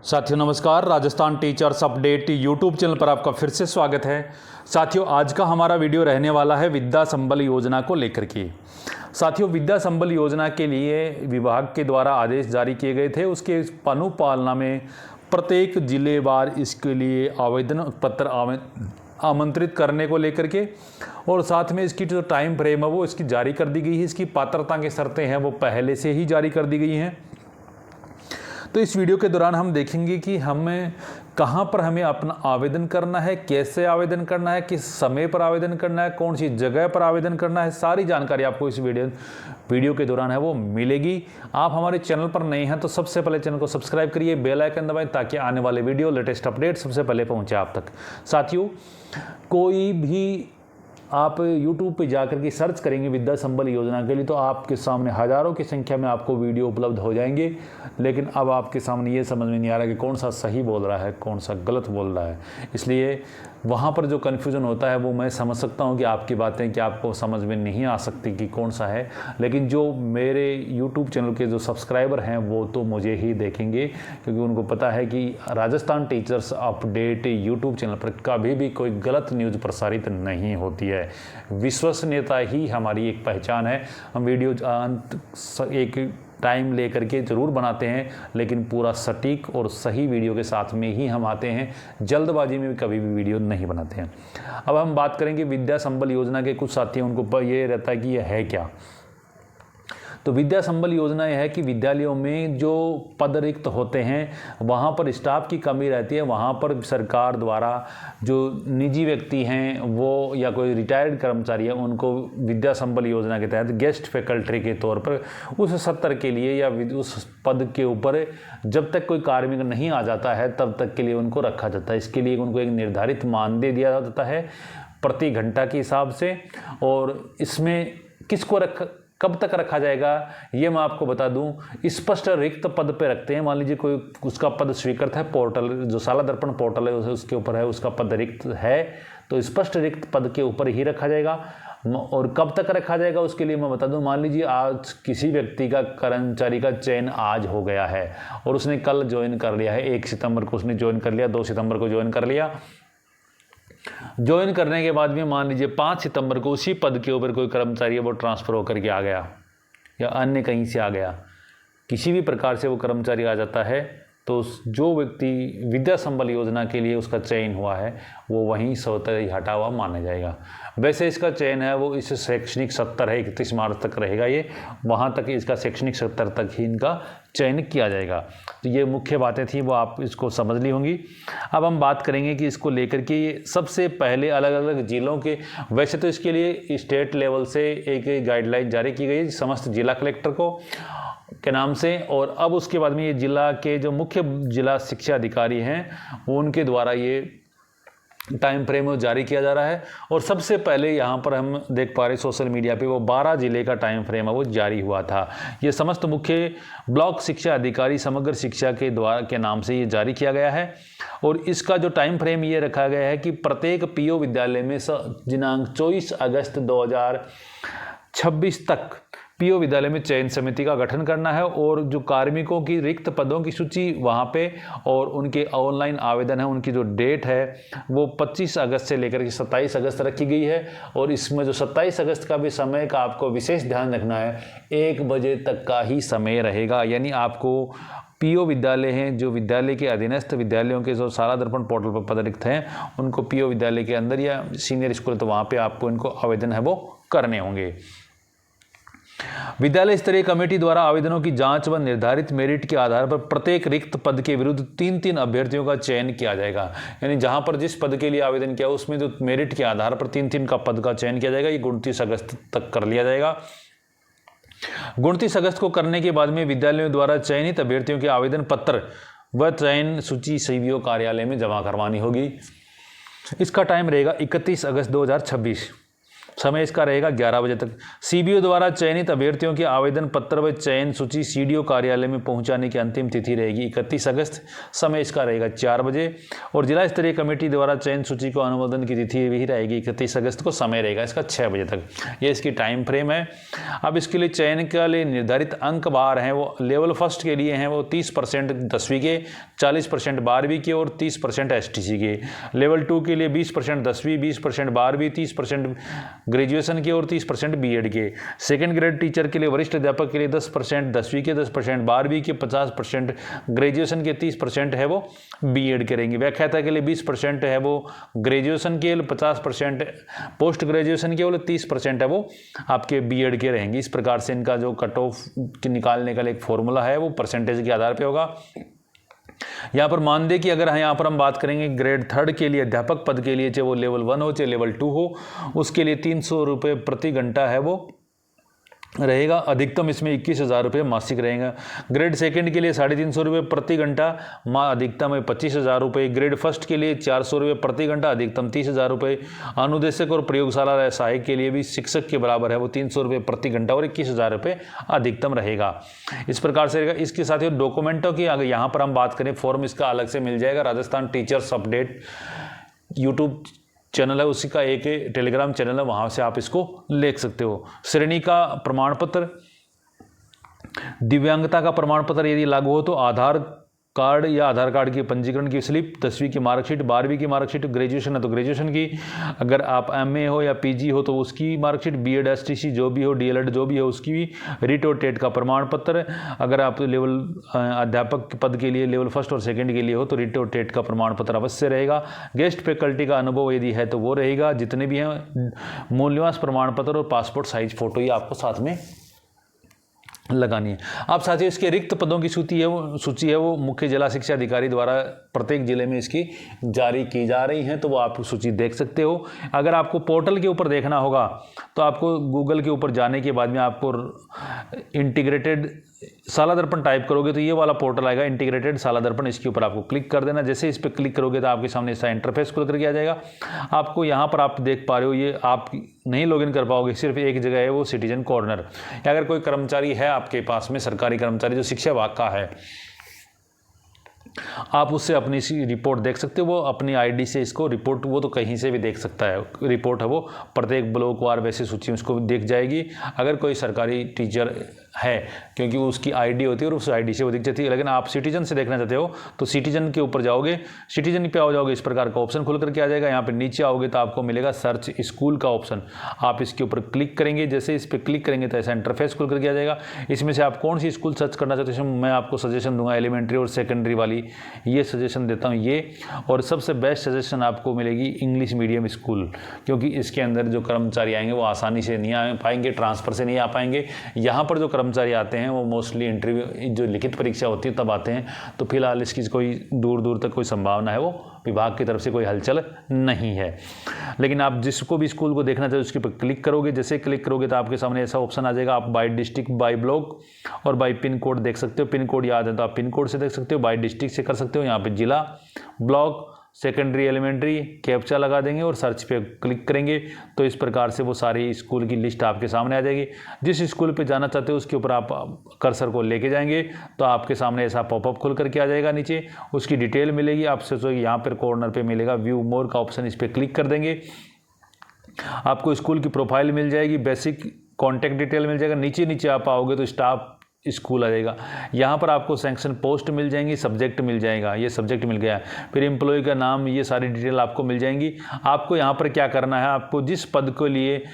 साथियों नमस्कार। Rajasthan teachers update YouTube channel पर आपका फिर से स्वागत है। साथियों आज का हमारा वीडियो रहने वाला है विद्या संबल योजना को लेकर के। साथियों विद्या संबल योजना के लिए विभाग के द्वारा आदेश जारी किए गए थे। उसके अनुपालना में प्रत्येक जिलेवार इसके लिए आवेदन पत्र आमंत्रित करने को लेकर के और साथ में इसकी जो टाइम फ्रेम है वो इसकी जारी कर दी गई है। इसकी पात्रता की शर्तें हैं वो पहले से ही जारी कर दी गई हैं। तो इस वीडियो के दौरान हम देखेंगे कि हमें कहाँ पर हमें अपना आवेदन करना है, कैसे आवेदन करना है, किस समय पर आवेदन करना है, कौन सी जगह पर आवेदन करना है, सारी जानकारी आपको इस वीडियो के दौरान है वो मिलेगी। आप हमारे चैनल पर नए हैं तो सबसे पहले चैनल को सब्सक्राइब करिए, बेल आइकन दबाएं ताकि आने वाले वीडियो लेटेस्ट अपडेट सबसे पहले पहुँचे आप तक। साथियों कोई भी आप YouTube पे जाकर के सर्च करेंगे विद्या संबल योजना के लिए तो आपके सामने हज़ारों की संख्या में आपको वीडियो उपलब्ध हो जाएंगे, लेकिन अब आपके सामने ये समझ में नहीं आ रहा कि कौन सा सही बोल रहा है कौन सा गलत बोल रहा है। इसलिए वहाँ पर जो कन्फ्यूज़न होता है वो मैं समझ सकता हूँ कि आपकी बातें कि आपको समझ में नहीं आ सकती कि कौन सा है, लेकिन जो मेरे YouTube चैनल के जो सब्सक्राइबर हैं वो तो मुझे ही देखेंगे क्योंकि उनको पता है कि Rajasthan teachers update YouTube channel पर कभी भी कोई गलत न्यूज़ प्रसारित नहीं होती है। विश्वसनीयता ही हमारी एक पहचान है। हम वीडियो एक टाइम लेकर के ज़रूर बनाते हैं, लेकिन पूरा सटीक और सही वीडियो के साथ में ही हम आते हैं। जल्दबाजी में भी कभी भी वीडियो नहीं बनाते हैं। अब हम बात करेंगे विद्या संबल योजना के। कुछ साथी उनको ये रहता है कि यह है क्या। तो विद्या संबल योजना यह है कि विद्यालयों में जो पद रिक्त होते हैं वहाँ पर स्टाफ की कमी रहती है, वहाँ पर सरकार द्वारा जो निजी व्यक्ति हैं वो या कोई रिटायर्ड कर्मचारी है उनको विद्या संबल योजना के तहत गेस्ट फैकल्टी के तौर पर उस सत्र के लिए या उस पद के ऊपर जब तक कोई कार्मिक नहीं आ जाता है तब तक के लिए उनको रखा जाता है। इसके लिए उनको एक निर्धारित मानदेय दिया जाता है प्रति घंटा के हिसाब से, और इसमें किसको कब तक रखा जाएगा ये मैं आपको बता दूं। स्पष्ट रिक्त पद पे रखते हैं। मान लीजिए कोई उसका पद स्वीकृत है, पोर्टल जो शाला दर्पण पोर्टल है उसके ऊपर है, उसका पद रिक्त है तो स्पष्ट रिक्त पद के ऊपर ही रखा जाएगा। और कब तक रखा जाएगा उसके लिए मैं बता दूं। मान लीजिए आज किसी व्यक्ति का कर्मचारी का चयन आज हो गया है और उसने कल ज्वाइन कर लिया है, 1 सितंबर को उसने ज्वाइन कर लिया, 2 सितंबर को ज्वाइन कर लिया। ज्वाइन करने के बाद में मान लीजिए 5 सितंबर को उसी पद के ऊपर कोई कर्मचारी है वो ट्रांसफ़र होकर के आ गया या अन्य कहीं से आ गया, किसी भी प्रकार से वो कर्मचारी आ जाता है तो जो व्यक्ति विद्या संबल योजना के लिए उसका चयन हुआ है वो वहीं स्वतः ही हटा हुआ माना जाएगा। वैसे इसका चयन है वो इस शैक्षणिक सत्र है 31 मार्च तक रहेगा, ये वहाँ तक इसका शैक्षणिक सत्र तक ही इनका चयन किया जाएगा। तो ये मुख्य बातें थी वो आप इसको समझ ली होंगी। अब हम बात करेंगे कि इसको लेकर के सबसे पहले अलग अलग जिलों के, वैसे तो इसके लिए स्टेट लेवल से एक गाइडलाइन जारी की गई समस्त जिला कलेक्टर को के नाम से, और अब उसके बाद में ये जिला के जो मुख्य जिला शिक्षा अधिकारी हैं उनके द्वारा ये टाइम फ्रेम जारी किया जा रहा है। और सबसे पहले यहाँ पर हम देख पा रहे सोशल मीडिया पे वो 12 जिले का टाइम फ्रेम है वो जारी हुआ था। ये समस्त मुख्य ब्लॉक शिक्षा अधिकारी समग्र शिक्षा के द्वारा के नाम से ये जारी किया गया है। और इसका जो टाइम फ्रेम ये रखा गया है कि प्रत्येक पीओ विद्यालय में दिनांक 24 अगस्त 2026 तक पीओ विद्यालय में चयन समिति का गठन करना है और जो कार्मिकों की रिक्त पदों की सूची वहाँ पे और उनके ऑनलाइन आवेदन है उनकी जो डेट है वो 25 अगस्त से लेकर के 27 अगस्त रखी गई है। और इसमें जो 27 अगस्त का भी समय का आपको विशेष ध्यान रखना है, 1 बजे तक का ही समय रहेगा। यानी आपको पीओ विद्यालय हैं जो विद्यालय के अधीनस्थ विद्यालयों के जो शाला दर्पण पोर्टल पर पद रिक्त हैं उनको पीओ विद्यालय के अंदर या सीनियर स्कूल तो वहाँ पर आपको इनको आवेदन है वो करने होंगे। विद्यालय स्तरीय कमेटी द्वारा आवेदनों की जांच व निर्धारित मेरिट के आधार पर प्रत्येक रिक्त पद के विरुद्ध 3-3 अभ्यर्थियों का चयन किया जाएगा। यानी जहां पर जिस पद के लिए आवेदन किया उसमें जो मेरिट के आधार पर 3-3 का पद का चयन किया जाएगा। ये 29 अगस्त तक कर लिया जाएगा। 29 अगस्त को करने के बाद में विद्यालयों द्वारा चयनित अभ्यर्थियों के आवेदन पत्र व चयन सूची सीईओ कार्यालय में जमा करवानी होगी। इसका टाइम रहेगा 31 अगस्त 2026। समय इसका रहेगा 11 बजे तक। सीबीओ द्वारा चयनित अभ्यर्थियों के आवेदन पत्र व चयन सूची सीडीओ कार्यालय में पहुंचाने की अंतिम तिथि रहेगी 31 अगस्त। समय इसका रहेगा 4 बजे। और जिला स्तरीय कमेटी द्वारा चयन सूची को अनुमोदन की तिथि भी रहेगी 31 अगस्त को। समय रहेगा इसका 6 बजे तक। ये इसकी टाइम फ्रेम है। अब इसके लिए चयन के लिए निर्धारित अंक बार हैं वो लेवल फर्स्ट के लिए हैं वो 30% 10वीं के, 40% 12वीं के और 30% एसटीसी के। लेवल 2 के लिए 20% 10वीं, 20% 12वीं, 30% ग्रेजुएशन के और 30% बीएड के। सेकंड ग्रेड टीचर के लिए वरिष्ठ अध्यापक के लिए 10% 10वीं के, 10% 12वीं के, 50% ग्रेजुएशन के, 30% है वो बीएड करेंगे। व्याख्याता के लिए 20% है वो ग्रेजुएशन के, 50% पोस्ट ग्रेजुएशन के और 30% है वो आपके बीएड के रहेंगे। इस प्रकार से इनका जो कट ऑफ निकालने का एक फॉर्मूला है वो परसेंटेज के आधार पे होगा। यहाँ पर मान दे कि अगर यहाँ पर हम बात करेंगे ग्रेड 3 के लिए अध्यापक पद के लिए, चाहे वो लेवल 1 हो चाहे लेवल 2 हो, उसके लिए 300 रुपये प्रति घंटा है वो रहेगा। अधिकतम इसमें 21,000 रुपये मासिक रहेगा। ग्रेड सेकंड के लिए 350 रुपये प्रति घंटा, अधिकतम है 25,000 रुपये। ग्रेड फर्स्ट के लिए 400 रुपये प्रति घंटा, अधिकतम 30,000 रुपये। अनुदेशक और प्रयोगशाला सहायक के लिए भी शिक्षक के बराबर है वो 300 रुपये प्रति घंटा और 21,000 रुपये अधिकतम रहेगा। इस प्रकार से रहेगा। इसके साथ ही डॉक्यूमेंटों की अगर यहाँ पर हम बात करें, फॉर्म इसका अलग से मिल जाएगा। Rajasthan teachers update YouTube channel है, उसी का एक टेलीग्राम चैनल है, वहाँ से आप इसको देख सकते हो। श्रेणी का प्रमाण पत्र, दिव्यांगता का प्रमाण पत्र यदि लागू हो तो आधार कार्ड या आधार कार्ड की पंजीकरण की स्लिप, 10वीं की मार्कशीट, 12वीं की मार्कशीट, ग्रेजुएशन है तो ग्रेजुएशन की, अगर आप एमए हो या पीजी हो तो उसकी मार्कशीट, बीएड एसटीसी जो भी हो, डीएलएड जो भी हो उसकी भी, रीट और टेट का प्रमाण पत्र, अगर आप लेवल अध्यापक पद के लिए लेवल फर्स्ट और सेकंड के लिए हो तो रीट और टेट का प्रमाण पत्र अवश्य रहेगा। गेस्ट फैकल्टी का अनुभव यदि है तो वो रहेगा। जितने भी हैं मूल निवास प्रमाण पत्र और पासपोर्ट साइज फोटो ये आपको साथ में लगानी है। आप साथियों इसके रिक्त पदों की सूची है वो मुख्य जिला शिक्षा अधिकारी द्वारा प्रत्येक जिले में इसकी जारी की जा रही हैं, तो वो आप सूची देख सकते हो। अगर आपको पोर्टल के ऊपर देखना होगा तो आपको गूगल के ऊपर जाने के बाद में आपको इंटीग्रेटेड साला दर्पण टाइप करोगे तो ये वाला पोर्टल आएगा, इंटीग्रेटेड साला दर्पण। इसके ऊपर आपको क्लिक कर देना। जैसे इस पर क्लिक करोगे तो आपके सामने ऐसा इंटरफेस खुल करके आ जाएगा। आपको यहाँ पर आप देख पा रहे हो, ये आप नहीं लॉगिन कर पाओगे, सिर्फ एक जगह है वो सिटीजन कॉर्नर। अगर कोई कर्मचारी है आपके पास में, सरकारी कर्मचारी जो शिक्षा विभाग का है, आप उससे अपनी रिपोर्ट देख सकते हो। वो अपनी आईडी से इसको रिपोर्ट वो तो कहीं से भी देख सकता है। रिपोर्ट है वो प्रत्येक ब्लॉक वार वैसे सूची उसको दिख जाएगी। अगर कोई सरकारी टीचर है, क्योंकि उसकी आईडी होती है और उस आईडी से वो दिख जाती है। लेकिन आप सिटीजन से देखना चाहते हो तो सिटीजन के ऊपर जाओगे, सिटीजन पे आ जाओगे, इस प्रकार का ऑप्शन खुल करके आ जाएगा। यहाँ पे नीचे आओगे तो आपको मिलेगा सर्च स्कूल का ऑप्शन, आप इसके ऊपर क्लिक करेंगे। जैसे इस पर क्लिक करेंगे तो ऐसा इंटरफेस खुल करके आ जाएगा। इसमें से आप कौन सी स्कूल सर्च करना चाहते हो, मैं आपको सजेशन दूंगा एलिमेंट्री और सेकेंडरी वाली, ये सजेशन देता हूँ ये। और सबसे बेस्ट सजेशन आपको मिलेगी इंग्लिश मीडियम स्कूल, क्योंकि इसके अंदर जो कर्मचारी आएंगे वो आसानी से नहीं आ पाएंगे, ट्रांसफ़र से नहीं आ पाएंगे। यहाँ पर जो कर्मचारी आते हैं वो मोस्टली इंटरव्यू जो लिखित परीक्षा होती है तब आते हैं। तो फिलहाल इसकी कोई दूर दूर तक कोई संभावना है वो विभाग की तरफ से कोई हलचल नहीं है। लेकिन आप जिसको भी स्कूल को देखना चाहे उसके पर क्लिक करोगे। जैसे क्लिक करोगे तो आपके सामने ऐसा ऑप्शन आ जाएगा। आप बाय डिस्ट्रिक्ट, बाय ब्लॉक और बाय पिन कोड देख सकते हो। पिन कोड याद है तो आप पिन कोड से देख सकते हो, बाय डिस्ट्रिक्ट से कर सकते हो। यहाँ पे जिला, ब्लॉक, सेकेंडरी, एलिमेंट्री, कैप्चा लगा देंगे और सर्च पे क्लिक करेंगे तो इस प्रकार से वो सारी स्कूल की लिस्ट आपके सामने आ जाएगी। जिस स्कूल पे जाना चाहते हो उसके ऊपर आप कर्सर को लेके जाएंगे तो आपके सामने ऐसा पॉपअप खुल करके आ जाएगा। नीचे उसकी डिटेल मिलेगी। आपसे तो यहाँ पर कॉर्नर पे मिलेगा व्यू मोर का ऑप्शन, इस पर क्लिक कर देंगे। आपको स्कूल की प्रोफाइल मिल जाएगी, बेसिक कॉन्टैक्ट डिटेल मिल जाएगा। नीचे नीचे आप आओगे तो स्टाफ स्कूल आ जाएगा। यहाँ पर आपको सैंक्शन पोस्ट मिल जाएंगी, सब्जेक्ट मिल जाएगा, ये सब्जेक्ट मिल गया। फिर एम्प्लॉय का नाम, ये सारी डिटेल आपको मिल जाएंगी। आपको यहाँ पर क्या करना है, आपको जिस पद के लिए,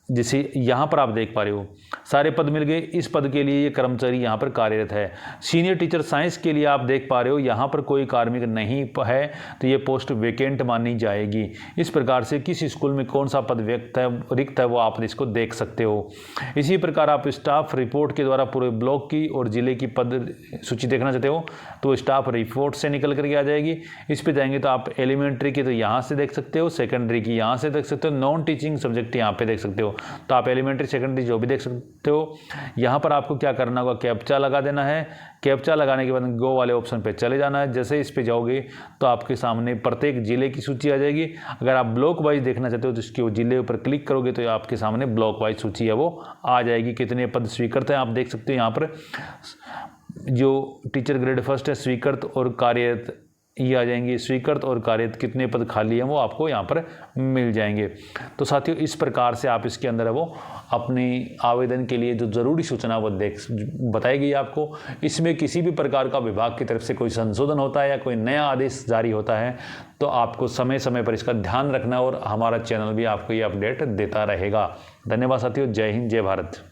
जैसे यहाँ पर आप देख पा रहे हो सारे पद मिल गए। इस पद के लिए ये कर्मचारी यहाँ पर कार्यरत है। सीनियर टीचर साइंस के लिए आप देख पा रहे हो यहाँ पर कोई कार्मिक नहीं है तो ये पोस्ट वेकेंट मानी जाएगी। इस प्रकार से किस स्कूल में कौन सा पद रिक्त है वो आप इसको देख सकते हो। इसी प्रकार आप स्टाफ रिपोर्ट के द्वारा पूरे ब्लॉक की और जिले की पद सूची देखना चाहते हो तो स्टाफ रिपोर्ट से निकल करके आ जाएगी। इस पर जाएंगे तो आप एलिमेंट्री की तो यहाँ से देख सकते हो, सेकेंडरी की यहाँ से देख सकते हो, नॉन टीचिंग सब्जेक्ट यहाँ पे देख सकते हो। तो आप एलिमेंट्री सेकेंडरी जो भी देख सकते हो। यहाँ पर आपको क्या करना होगा, कैप्चा लगा देना है। कैप्चा लगाने के बाद गो वाले ऑप्शन पे चले जाना है। जैसे इस पे जाओगे तो आपके सामने प्रत्येक जिले की सूची आ जाएगी। अगर आप ब्लॉक वाइज देखना चाहते हो तो इसके जिले पर क्लिक करोगे तो आपके सामने ब्लॉक वाइज सूची है वो आ जाएगी। कितने पद स्वीकृत हैं आप देख सकते हो। यहाँ पर जो टीचर ग्रेड फर्स्ट है स्वीकृत और कार्यरत ये आ जाएंगी। स्वीकृत और कार्यरत कितने पद खाली हैं वो आपको यहाँ पर मिल जाएंगे। तो साथियों इस प्रकार से आप इसके अंदर है वो अपनी आवेदन के लिए जो ज़रूरी सूचना वो बताई गई आपको। इसमें किसी भी प्रकार का विभाग की तरफ से कोई संशोधन होता है या कोई नया आदेश जारी होता है तो आपको समय समय पर इसका ध्यान रखना और हमारा चैनल भी आपको ये अपडेट देता रहेगा। धन्यवाद साथियों। जय हिंद, जय भारत।